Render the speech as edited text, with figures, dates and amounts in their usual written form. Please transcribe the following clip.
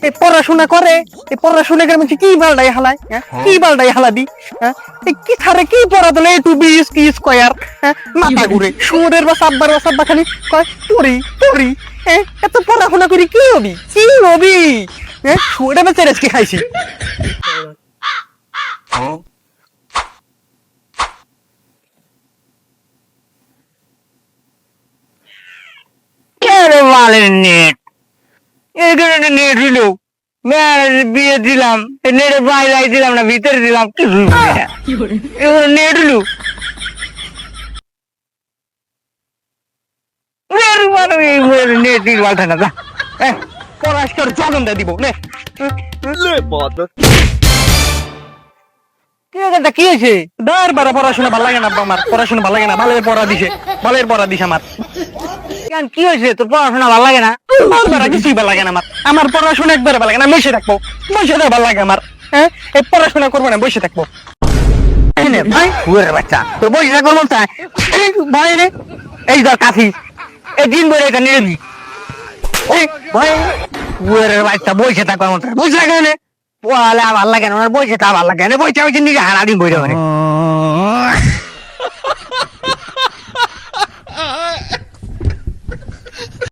এই পড়াশোনা করে, এই পড়াশোনা করে মানে কি বালডাই হালায়, কি বালডাই হালাবি, এই কি থারে কি পড়া দিলে এ টু বি ইজ কি স্কয়ার, মাথা ঘুরে সুরের বা সাব্বার খালি কয় পড়ি পড়ি। এত পড়াশোনা করি কি হবি, কি হবি? সুরে বা চেরেস কি খাইছি। কেন মালের নেট এখানে নেট হইল বিয়ে দিলাম নেটে বাইরে দিলাম না ভিতরে দিলাম কিছু নেট হইল নেট দিল পাল্টা না পড়াশোনার জগন্দা দিব নে। কি হয়েছে দার বারা পড়াশোনা ভালো লাগে না আব্বা, আমার পড়াশোনা ভালো লাগে না। ভালোই পড়া দিছে, ভালোই পড়া দিছে আমার। কেন কি হয়েছে তোর পড়াশোনা ভালো লাগে না? বারা কিছুই ভালো লাগে না আমার। আমার পড়াশোনা একবারে ভালো লাগে না। বসে থাকবো, বসে থাকবো ভালো লাগে আমার। এই পড়াশোনা করবো না, বসে থাকবো। ভাই হুয়ের বাচ্চা তোর বসে থাকবো মন চায় ভাই রে এই ধর কাশি এই দিন ধরে এটা নিয়ে নিবি ভাই হুয়ের বাচ্চা বসে থাকবার মন চায় বসে থাকে না পড়ালে আর ভালো লাগে না বসে তা ভালো লাগে না বসে নিজে হারা দিন বইটা মানে